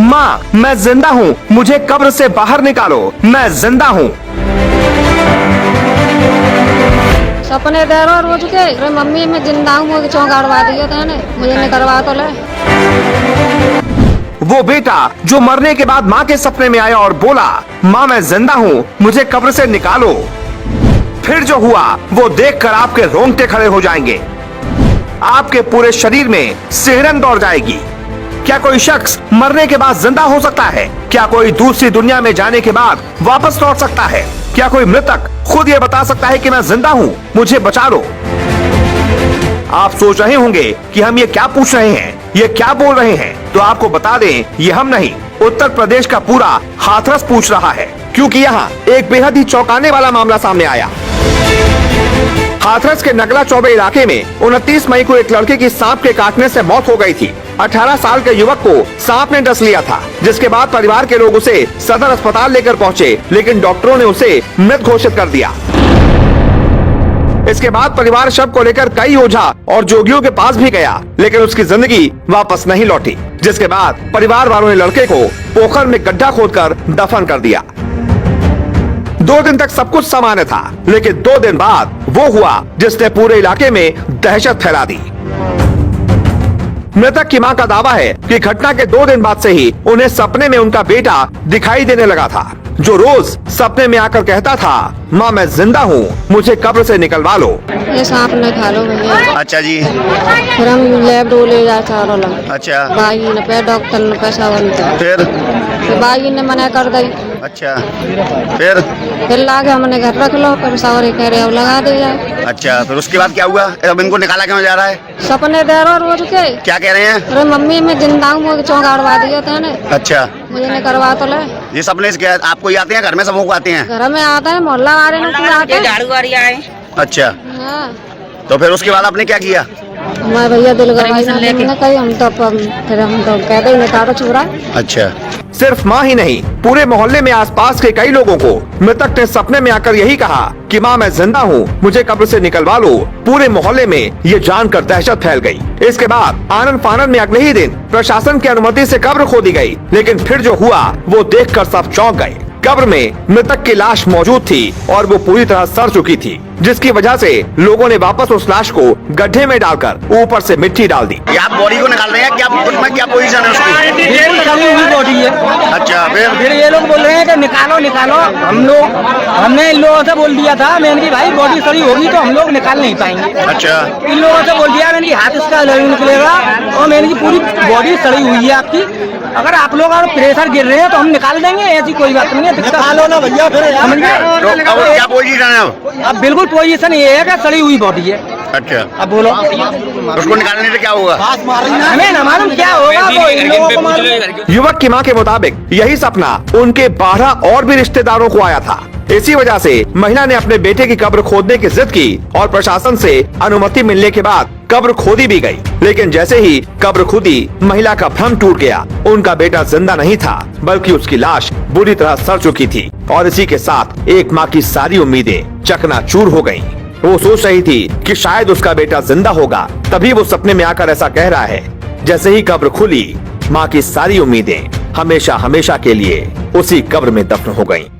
माँ मैं जिंदा हूँ, मुझे कब्र से बाहर निकालो, मैं जिंदा हूँ। सपने दे रहा रोज के, अरे मम्मी मैं जिंदा हूँ, मुझे चौंकाड़वा दिया था ने, मुझे निकलवा तो ले। वो बेटा जो मरने के बाद माँ के सपने में आया और बोला, माँ मैं जिंदा हूँ, मुझे कब्र से निकालो। फिर जो हुआ वो देखकर आपके रोंगटे खड़े हो जाएंगे, आपके पूरे शरीर में सिहरन दौड़ जाएगी। क्या कोई शख्स मरने के बाद जिंदा हो सकता है? क्या कोई दूसरी दुनिया में जाने के बाद वापस लौट सकता है? क्या कोई मृतक खुद ये बता सकता है कि मैं जिंदा हूँ, मुझे बचा लो? आप सोच रहे होंगे कि हम ये क्या पूछ रहे हैं, ये क्या बोल रहे हैं, तो आपको बता दें ये हम नहीं, उत्तर प्रदेश का पूरा हाथरस पूछ रहा है, क्योंकि यहाँ एक बेहद ही चौंकाने वाला मामला सामने आया। हाथरस के नगला चौबे इलाके में 29 मई को एक लड़के की सांप के काटने से मौत हो गई थी। 18 साल के युवक को सांप ने डस लिया था, जिसके बाद परिवार के लोग उसे सदर अस्पताल लेकर पहुंचे, लेकिन डॉक्टरों ने उसे मृत घोषित कर दिया। इसके बाद परिवार शव को लेकर कई ओझा और जोगियों के पास भी गया, लेकिन उसकी जिंदगी वापस नहीं लौटी, जिसके बाद परिवार वालों ने लड़के को पोखर में गड्ढा खोदकर दफन कर दिया। 2 दिन तक सब कुछ सामान्य था, लेकिन 2 दिन बाद वो हुआ जिसने पूरे इलाके में दहशत फैला दी। मृतक की मां का दावा है कि घटना के 2 दिन बाद से ही उन्हें सपने में उनका बेटा दिखाई देने लगा था, जो रोज सपने में आकर कहता था, माँ मैं जिंदा हूँ, मुझे कब्र से निकलवा लो। ये सांप ने खा लो भैया। अच्छा जी। फिर हम लैब ले जाए चारों लोग। अच्छा। बाई ने पे डॉक्टर ने पैसा बनता, फिर बाई ने मना कर दी। अच्छा। फिर लाके हमने घर रख लो, फिर सवारी कह रहे अब लगा दे जाए। अच्छा, फिर उसके बाद क्या हुआ? अब इनको निकाला क्यों जा रहा है? सपने दे रहा रोज के। क्या कह रहे हैं? अरे मम्मी मैं जिंदा हूँ, मुझे चौंकाड़वा दिया था ने। अच्छा। मुझे निकलवा तो ले। ये सपने से क्या आपको ही आते हैं, घर में सबको आते हैं? घर में आता है, मोहल्ला वाले ने आते हैं, झाड़ू वाली आए। अच्छा। हाँ। तो फिर उसके बाद आपने क्या किया? मैं भैया दिल गवाई ना कहीं, हम तो फिर हम तो कहते ही निकालो छुरा। अच्छा। सिर्फ माँ ही नहीं, पूरे मोहल्ले में आसपास के कई लोगों को मृतक ने सपने में आकर यही कहा कि माँ मैं जिंदा हूँ, मुझे कब्र से निकलवा लो। पूरे मोहल्ले में ये जानकर दहशत फैल गई। इसके बाद आनन फानन में अगले ही दिन प्रशासन की अनुमति से कब्र खोदी गई, लेकिन फिर जो हुआ वो देखकर सब चौंक गए। कब्र में मृतक की लाश मौजूद थी और वो पूरी तरह सड़ चुकी थी, जिसकी वजह से लोगों ने वापस उस लाश को गड्ढे में डालकर ऊपर से मिट्टी डाल दी। आप बॉडी को निकाल रहे हैं, क्या पोजीशन है उसकी? बिल्कुल सड़ी हुई बॉडी है। अच्छा। फिर ये लोग बोल रहे हैं कि निकालो निकालो, हमने इन लोगों से बोल दिया था, मैंने की भाई बॉडी सड़ी होगी तो हम लोग निकाल नहीं पाएंगे। अच्छा। इन लोगों से बोल दिया, मैंने की हाथ इसका निकलेगा और मैंने की पूरी बॉडी सड़ी हुई है आपकी, अगर आप लोग अगर प्रेशर गिर रहे हैं तो हम निकाल देंगे, ऐसी कोई बात नहीं है। निकालो ना भैया फिर। क्या पोजीशन है अब? बिल्कुल पोजीशन ये है कि सड़ी हुई बॉडी है। अच्छा। अब बोलो उसको निकालने से क्या होगा? हमें ना मालूम क्या होगा, वो इन लोगों को मालूम। युवक की मां के मुताबिक यही सपना उनके 12 और भी रिश्तेदारों को आया था। इसी वजह से महिला ने अपने बेटे की कब्र खोदने की जिद की और प्रशासन से अनुमति मिलने के बाद कब्र खोदी भी गई। लेकिन जैसे ही कब्र खुदी, महिला का भ्रम टूट गया। उनका बेटा जिंदा नहीं था, बल्कि उसकी लाश बुरी तरह सड़ चुकी थी और इसी के साथ एक माँ की सारी उम्मीदें चकनाचूर हो गयी। वो सोच रही थी कि शायद उसका बेटा जिंदा होगा, तभी वो सपने में आकर ऐसा कह रहा है। जैसे ही कब्र खुली, माँ की सारी उम्मीदें हमेशा हमेशा के लिए उसी कब्र में दफन हो गयीं।